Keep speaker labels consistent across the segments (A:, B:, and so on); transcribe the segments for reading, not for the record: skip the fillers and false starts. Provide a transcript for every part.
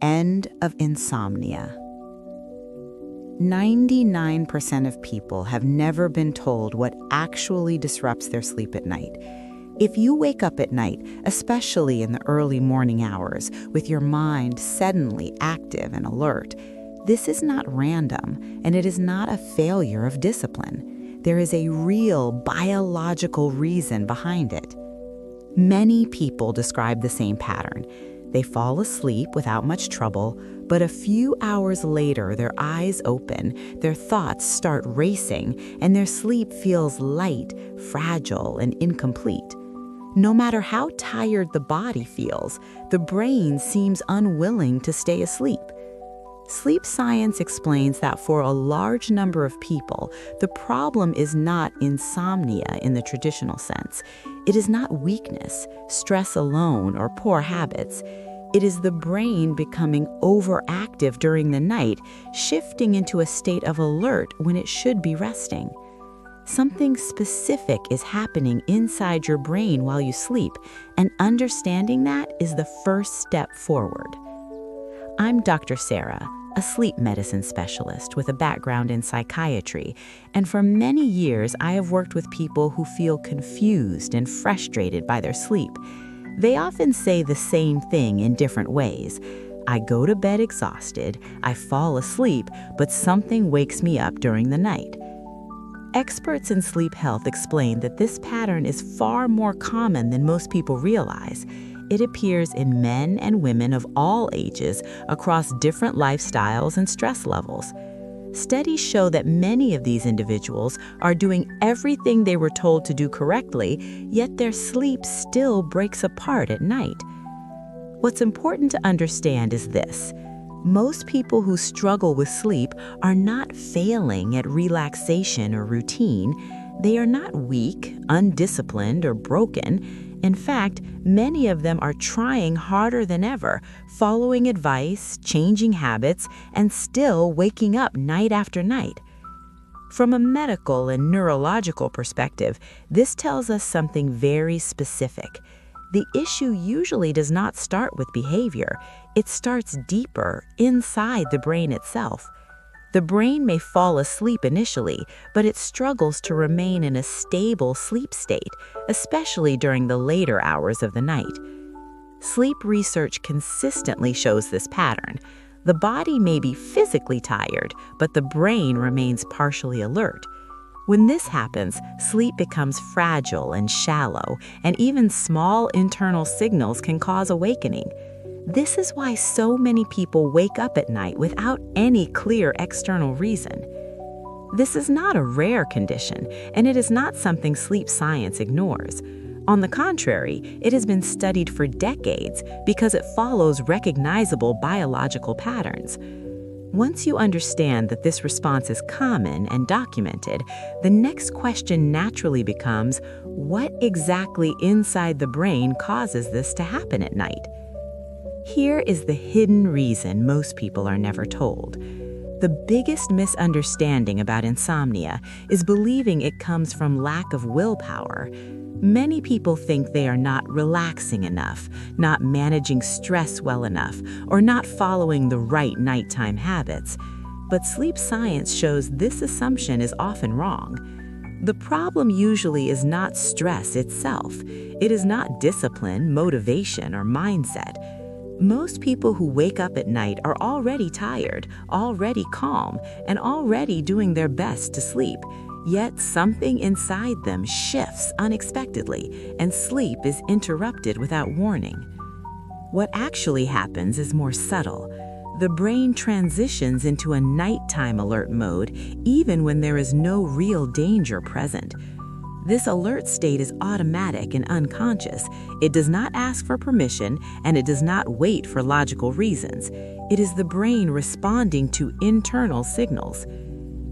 A: end of insomnia. 99% of people have never been told what actually disrupts their sleep at night. If you wake up at night, especially in the early morning hours, with your mind suddenly active and alert, this is not random, and it is not a failure of discipline. There is a real biological reason behind it. Many people describe the same pattern. They fall asleep without much trouble, but a few hours later, their eyes open, their thoughts start racing, and their sleep feels light, fragile, and incomplete. No matter how tired the body feels, the brain seems unwilling to stay asleep. Sleep science explains that for a large number of people, the problem is not insomnia in the traditional sense. It is not weakness, stress alone, or poor habits. It is the brain becoming overactive during the night, shifting into a state of alert when it should be resting. Something specific is happening inside your brain while you sleep, and understanding that is the first step forward. I'm Dr. Sarah, a sleep medicine specialist with a background in psychiatry, and for many years I have worked with people who feel confused and frustrated by their sleep. They often say the same thing in different ways. I go to bed exhausted, I fall asleep, but something wakes me up during the night. Experts in sleep health explain that this pattern is far more common than most people realize. It appears in men and women of all ages across different lifestyles and stress levels. Studies show that many of these individuals are doing everything they were told to do correctly, yet their sleep still breaks apart at night. What's important to understand is this. Most people who struggle with sleep are not failing at relaxation or routine. They are not weak, undisciplined, or broken. In fact, many of them are trying harder than ever, following advice, changing habits, and still waking up night after night. From a medical and neurological perspective, this tells us something very specific. The issue usually does not start with behavior. It starts deeper, inside the brain itself. The brain may fall asleep initially, but it struggles to remain in a stable sleep state, especially during the later hours of the night. Sleep research consistently shows this pattern. The body may be physically tired, but the brain remains partially alert. When this happens, sleep becomes fragile and shallow, and even small internal signals can cause awakening. This is why so many people wake up at night without any clear external reason. This is not a rare condition, and it is not something sleep science ignores. On the contrary, it has been studied for decades because it follows recognizable biological patterns. Once you understand that this response is common and documented, the next question naturally becomes, what exactly inside the brain causes this to happen at night? Here is the hidden reason most people are never told. The biggest misunderstanding about insomnia is believing it comes from lack of willpower. Many people think they are not relaxing enough, not managing stress well enough, or not following the right nighttime habits. But sleep science shows this assumption is often wrong. The problem usually is not stress itself. It is not discipline, motivation, or mindset. Most people who wake up at night are already tired, already calm, and already doing their best to sleep. Yet something inside them shifts unexpectedly, and sleep is interrupted without warning. What actually happens is more subtle. The brain transitions into a nighttime alert mode even when there is no real danger present. This alert state is automatic and unconscious. It does not ask for permission, and it does not wait for logical reasons. It is the brain responding to internal signals.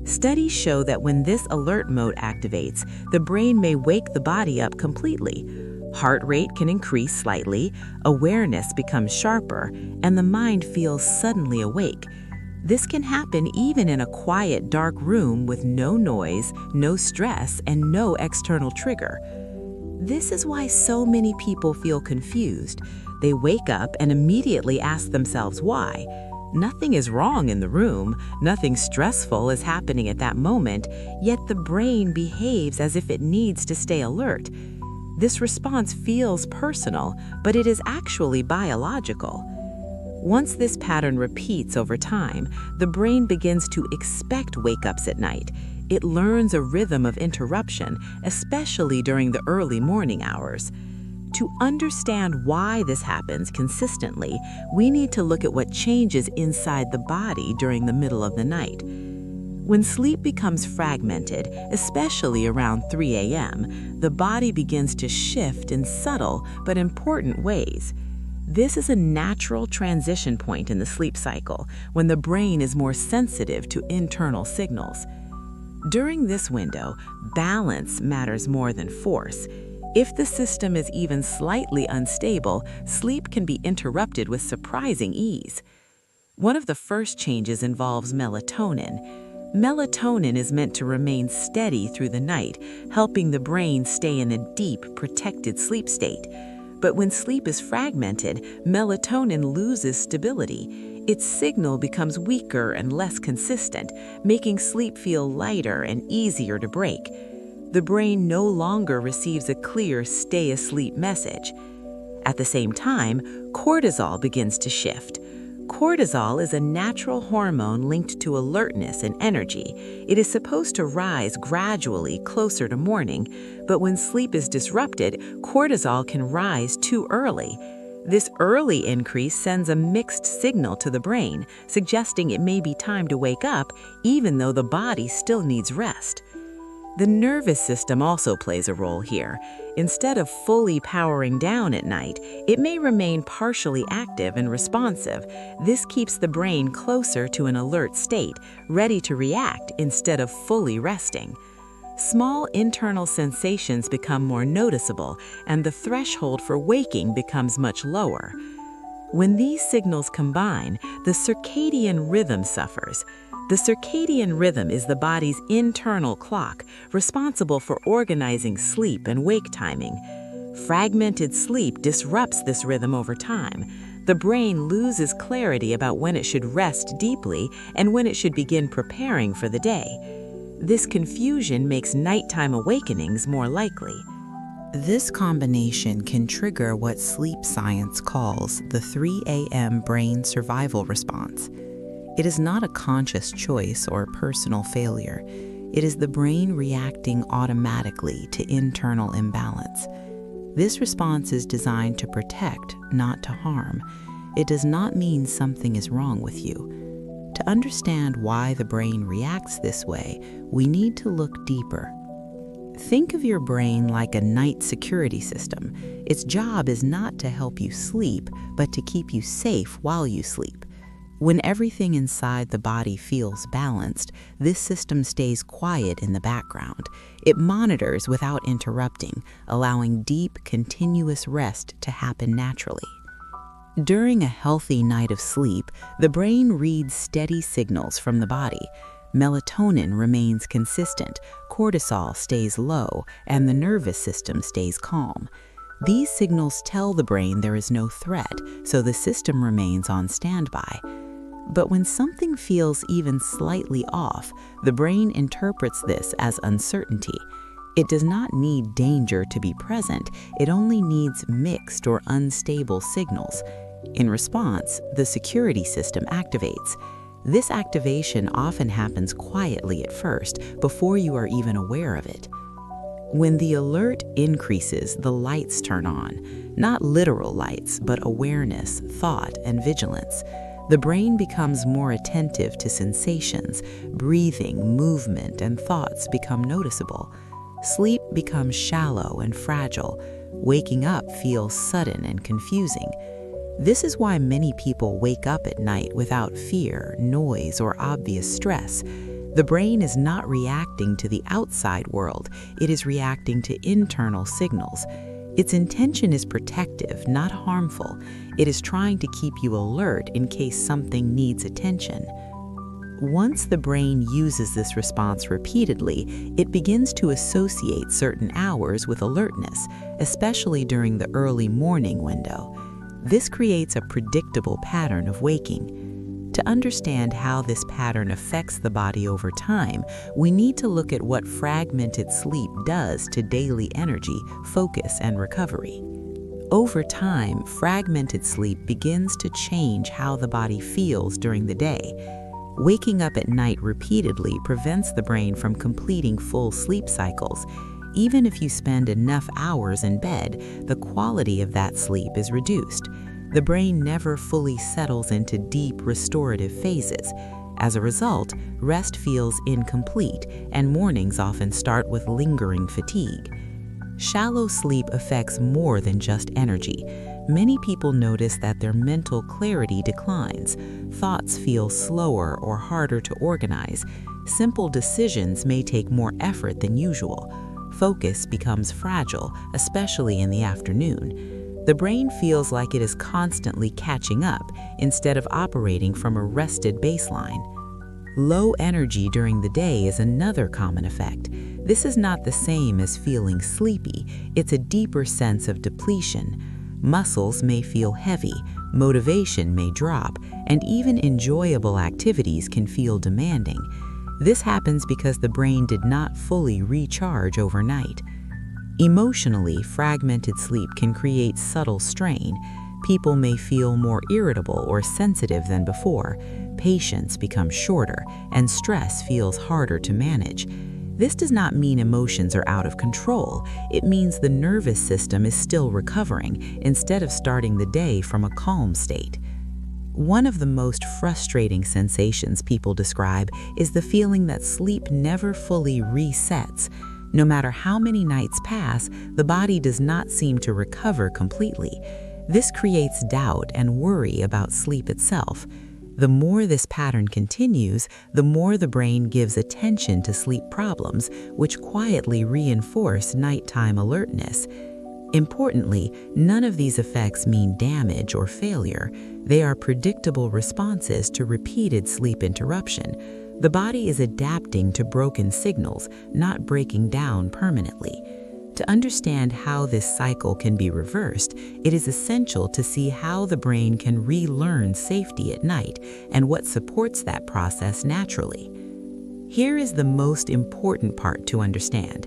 A: Studies show that when this alert mode activates, the brain may wake the body up completely. Heart rate can increase slightly, awareness becomes sharper, and the mind feels suddenly awake. This can happen even in a quiet, dark room with no noise, no stress, and no external trigger. This is why so many people feel confused. They wake up and immediately ask themselves why. Nothing is wrong in the room, nothing stressful is happening at that moment, yet the brain behaves as if it needs to stay alert. This response feels personal, but it is actually biological. Once this pattern repeats over time, the brain begins to expect wake-ups at night. It learns a rhythm of interruption, especially during the early morning hours. To understand why this happens consistently, we need to look at what changes inside the body during the middle of the night. When sleep becomes fragmented, especially around 3 a.m., the body begins to shift in subtle but important ways. This is a natural transition point in the sleep cycle, when the brain is more sensitive to internal signals. During this window, balance matters more than force. If the system is even slightly unstable, sleep can be interrupted with surprising ease. One of the first changes involves melatonin. Melatonin is meant to remain steady through the night, helping the brain stay in a deep, protected sleep state. But when sleep is fragmented, melatonin loses stability. Its signal becomes weaker and less consistent, making sleep feel lighter and easier to break. The brain no longer receives a clear stay asleep message. At the same time, cortisol begins to shift. Cortisol is a natural hormone linked to alertness and energy. It is supposed to rise gradually closer to morning, but when sleep is disrupted, cortisol can rise too early. This early increase sends a mixed signal to the brain, suggesting it may be time to wake up, even though the body still needs rest. The nervous system also plays a role here. Instead of fully powering down at night, it may remain partially active and responsive. This keeps the brain closer to an alert state, ready to react instead of fully resting. Small internal sensations become more noticeable, and the threshold for waking becomes much lower. When these signals combine, the circadian rhythm suffers. The circadian rhythm is the body's internal clock, responsible for organizing sleep and wake timing. Fragmented sleep disrupts this rhythm over time. The brain loses clarity about when it should rest deeply and when it should begin preparing for the day. This confusion makes nighttime awakenings more likely. This combination can trigger what sleep science calls the 3 a.m. brain survival response. It is not a conscious choice or personal failure. It is the brain reacting automatically to internal imbalance. This response is designed to protect, not to harm. It does not mean something is wrong with you. To understand why the brain reacts this way, we need to look deeper. Think of your brain like a night security system. Its job is not to help you sleep, but to keep you safe while you sleep. When everything inside the body feels balanced, this system stays quiet in the background. It monitors without interrupting, allowing deep, continuous rest to happen naturally. During a healthy night of sleep, the brain reads steady signals from the body. Melatonin remains consistent, cortisol stays low, and the nervous system stays calm. These signals tell the brain there is no threat, so the system remains on standby. But when something feels even slightly off, the brain interprets this as uncertainty. It does not need danger to be present, it only needs mixed or unstable signals. In response, the security system activates. This activation often happens quietly at first, before you are even aware of it. When the alert increases, the lights turn on. Not literal lights, but awareness, thought, and vigilance. The brain becomes more attentive to sensations, breathing, movement, and thoughts become noticeable. Sleep becomes shallow and fragile. Waking up feels sudden and confusing. This is why many people wake up at night without fear, noise, or obvious stress. The brain is not reacting to the outside world, it is reacting to internal signals. Its intention is protective, not harmful. It is trying to keep you alert in case something needs attention. Once the brain uses this response repeatedly, it begins to associate certain hours with alertness, especially during the early morning window. This creates a predictable pattern of waking. To understand how this pattern affects the body over time, we need to look at what fragmented sleep does to daily energy, focus, and recovery. Over time, fragmented sleep begins to change how the body feels during the day. Waking up at night repeatedly prevents the brain from completing full sleep cycles. Even if you spend enough hours in bed, the quality of that sleep is reduced. The brain never fully settles into deep restorative phases. As a result, rest feels incomplete, and mornings often start with lingering fatigue. Shallow sleep affects more than just energy. Many people notice that their mental clarity declines. Thoughts feel slower or harder to organize. Simple decisions may take more effort than usual. Focus becomes fragile, especially in the afternoon. The brain feels like it is constantly catching up instead of operating from a rested baseline. Low energy during the day is another common effect. This is not the same as feeling sleepy. It's a deeper sense of depletion. Muscles may feel heavy, motivation may drop, and even enjoyable activities can feel demanding. This happens because the brain did not fully recharge overnight. Emotionally, fragmented sleep can create subtle strain. People may feel more irritable or sensitive than before. Patience becomes shorter, and stress feels harder to manage. This does not mean emotions are out of control. It means the nervous system is still recovering instead of starting the day from a calm state. One of the most frustrating sensations people describe is the feeling that sleep never fully resets. No matter how many nights pass, the body does not seem to recover completely. This creates doubt and worry about sleep itself. The more this pattern continues, the more the brain gives attention to sleep problems, which quietly reinforce nighttime alertness. Importantly, none of these effects mean damage or failure. They are predictable responses to repeated sleep interruption. The body is adapting to broken signals, not breaking down permanently. To understand how this cycle can be reversed, it is essential to see how the brain can relearn safety at night and what supports that process naturally. Here is the most important part to understand.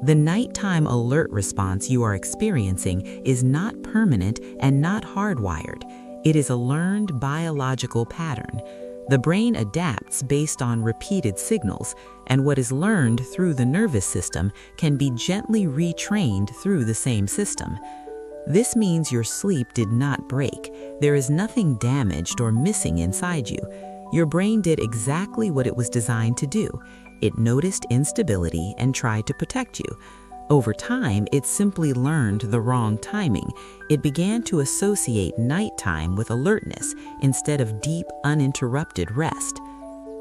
A: The nighttime alert response you are experiencing is not permanent and not hardwired. It is a learned biological pattern. The brain adapts based on repeated signals, and what is learned through the nervous system can be gently retrained through the same system. This means your sleep did not break. There is nothing damaged or missing inside you. Your brain did exactly what it was designed to do. It noticed instability and tried to protect you. Over time, it simply learned the wrong timing. It began to associate nighttime with alertness instead of deep, uninterrupted rest.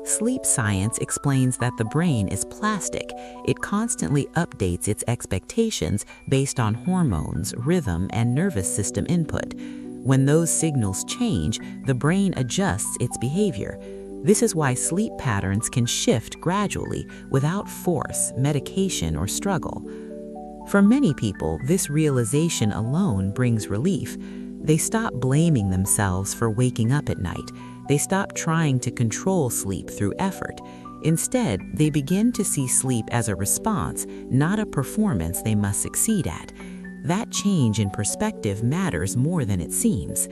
A: Sleep science explains that the brain is plastic. It constantly updates its expectations based on hormones, rhythm, and nervous system input. When those signals change, the brain adjusts its behavior. This is why sleep patterns can shift gradually without force, medication, or struggle. For many people, this realization alone brings relief. They stop blaming themselves for waking up at night. They stop trying to control sleep through effort. Instead, they begin to see sleep as a response, not a performance they must succeed at. That change in perspective matters more than it seems.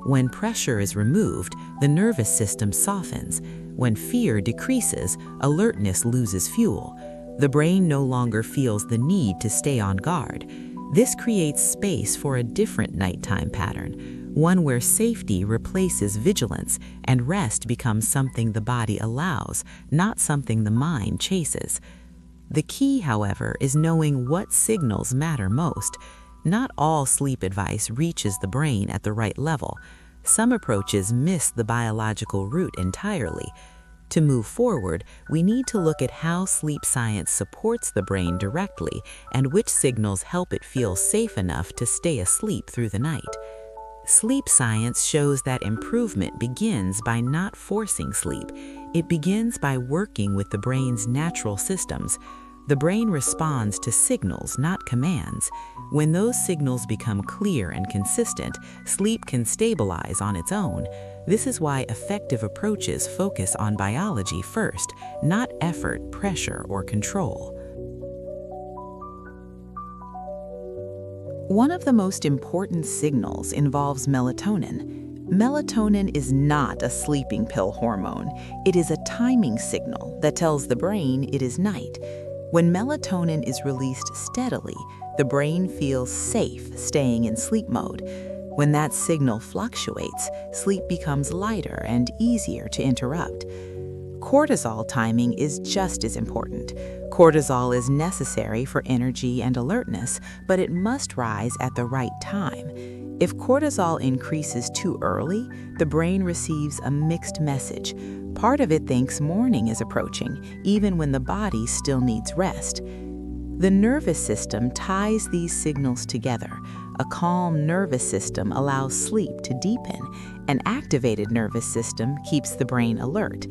A: When pressure is removed, the nervous system softens. When fear decreases, alertness loses fuel. The brain no longer feels the need to stay on guard. This creates space for a different nighttime pattern, one where safety replaces vigilance and rest becomes something the body allows, not something the mind chases. The key, however, is knowing what signals matter most. Not all sleep advice reaches the brain at the right level. Some approaches miss the biological route entirely. To move forward, we need to look at how sleep science supports the brain directly and which signals help it feel safe enough to stay asleep through the night. Sleep science shows that improvement begins by not forcing sleep. It begins by working with the brain's natural systems. The brain responds to signals, not commands. When those signals become clear and consistent, sleep can stabilize on its own. This is why effective approaches focus on biology first, not effort, pressure, or control. One of the most important signals involves melatonin. Melatonin is not a sleeping pill hormone. It is a timing signal that tells the brain it is night. When melatonin is released steadily, the brain feels safe staying in sleep mode. When that signal fluctuates, sleep becomes lighter and easier to interrupt. Cortisol timing is just as important. Cortisol is necessary for energy and alertness, but it must rise at the right time. If cortisol increases too early, the brain receives a mixed message. Part of it thinks morning is approaching, even when the body still needs rest. The nervous system ties these signals together. A calm nervous system allows sleep to deepen. An activated nervous system keeps the brain alert.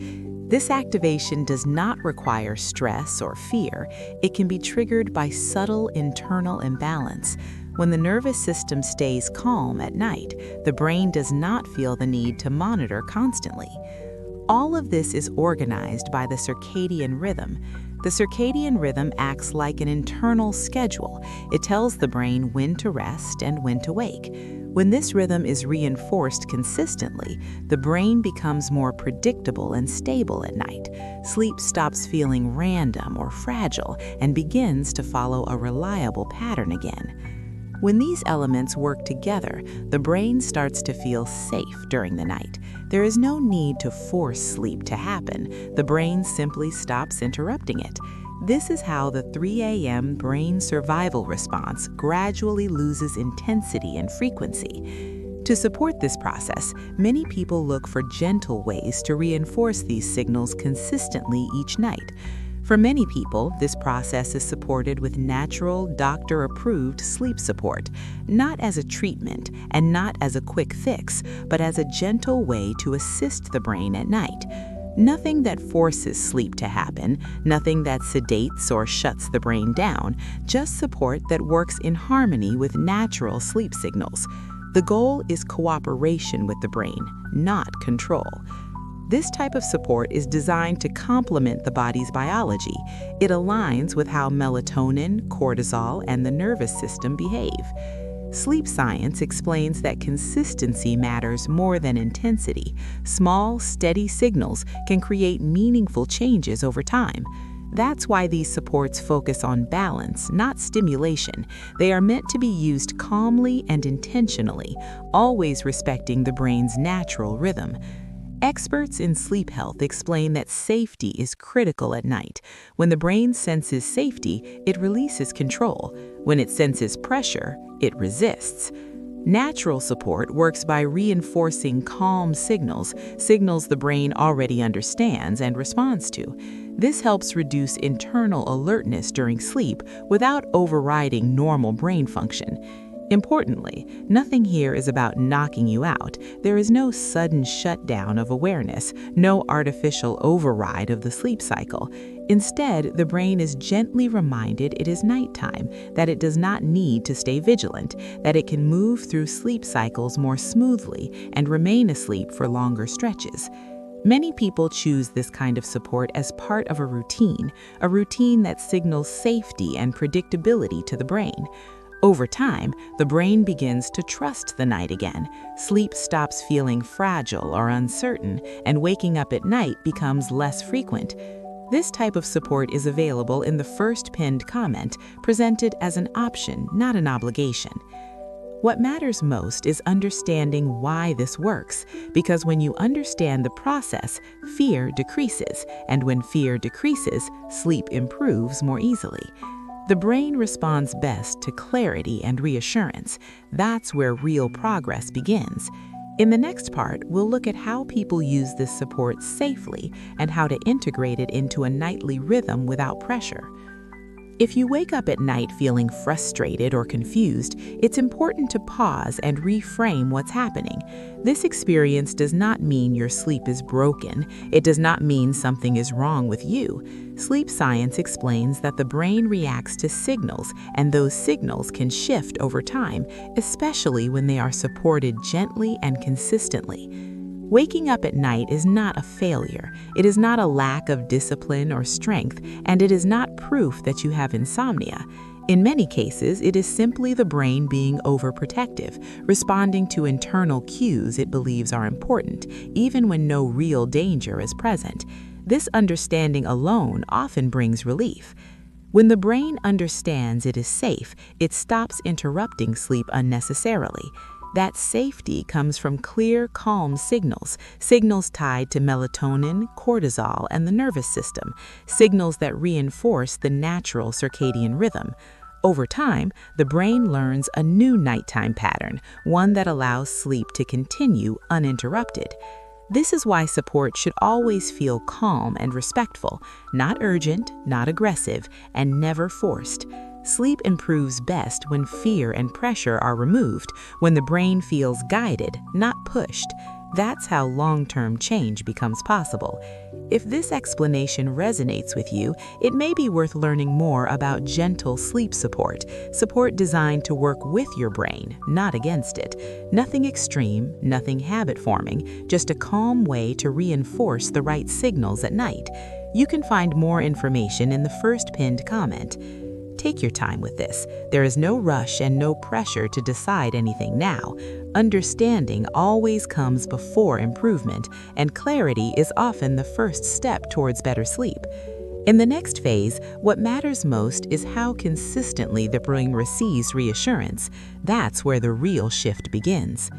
A: This activation does not require stress or fear. It can be triggered by subtle internal imbalance. When the nervous system stays calm at night, the brain does not feel the need to monitor constantly. All of this is organized by the circadian rhythm. The circadian rhythm acts like an internal schedule. It tells the brain when to rest and when to wake. When this rhythm is reinforced consistently, the brain becomes more predictable and stable at night. Sleep stops feeling random or fragile and begins to follow a reliable pattern again. When these elements work together, the brain starts to feel safe during the night. There is no need to force sleep to happen. The brain simply stops interrupting it. This is how the 3 a.m. brain survival response gradually loses intensity and frequency. To support this process, many people look for gentle ways to reinforce these signals consistently each night. For many people, this process is supported with natural, doctor-approved sleep support, not as a treatment and not as a quick fix, but as a gentle way to assist the brain at night. Nothing that forces sleep to happen, nothing that sedates or shuts the brain down, just support that works in harmony with natural sleep signals. The goal is cooperation with the brain, not control. This type of support is designed to complement the body's biology. It aligns with how melatonin, cortisol, and the nervous system behave. Sleep science explains that consistency matters more than intensity. Small, steady signals can create meaningful changes over time. That's why these supports focus on balance, not stimulation. They are meant to be used calmly and intentionally, always respecting the brain's natural rhythm. Experts in sleep health explain that safety is critical at night. When the brain senses safety, it releases control. When it senses pressure, it resists. Natural support works by reinforcing calm signals, signals the brain already understands and responds to. This helps reduce internal alertness during sleep without overriding normal brain function. Importantly, nothing here is about knocking you out. There is no sudden shutdown of awareness, no artificial override of the sleep cycle. Instead, the brain is gently reminded it is nighttime, that it does not need to stay vigilant, that it can move through sleep cycles more smoothly and remain asleep for longer stretches. Many people choose this kind of support as part of a routine that signals safety and predictability to the brain. Over time, the brain begins to trust the night again. Sleep stops feeling fragile or uncertain, and waking up at night becomes less frequent. This type of support is available in the first pinned comment, presented as an option, not an obligation. What matters most is understanding why this works, because when you understand the process, fear decreases, and when fear decreases, sleep improves more easily. The brain responds best to clarity and reassurance. That's where real progress begins. In the next part, we'll look at how people use this support safely and how to integrate it into a nightly rhythm without pressure. If you wake up at night feeling frustrated or confused, it's important to pause and reframe what's happening. This experience does not mean your sleep is broken. It does not mean something is wrong with you. Sleep science explains that the brain reacts to signals, and those signals can shift over time, especially when they are supported gently and consistently. Waking up at night is not a failure. It is not a lack of discipline or strength, and it is not proof that you have insomnia. In many cases, it is simply the brain being overprotective, responding to internal cues it believes are important, even when no real danger is present. This understanding alone often brings relief. When the brain understands it is safe, it stops interrupting sleep unnecessarily. That safety comes from clear, calm signals tied to melatonin, cortisol, and the nervous system, signals that reinforce the natural circadian rhythm. Over time, the brain learns a new nighttime pattern, one that allows sleep to continue uninterrupted. This is why support should always feel calm and respectful, not urgent, not aggressive, and never forced. Sleep improves best when fear and pressure are removed, when the brain feels guided, not pushed. That's how long-term change becomes possible. If this explanation resonates with you, it may be worth learning more about gentle sleep support designed to work with your brain, not against it. Nothing extreme, nothing habit-forming, just a calm way to reinforce the right signals at night. You can find more information in the first pinned comment. Take your time with this. There is no rush and no pressure to decide anything now. Understanding always comes before improvement, and clarity is often the first step towards better sleep. In the next phase, what matters most is how consistently the brain receives reassurance. That's where the real shift begins.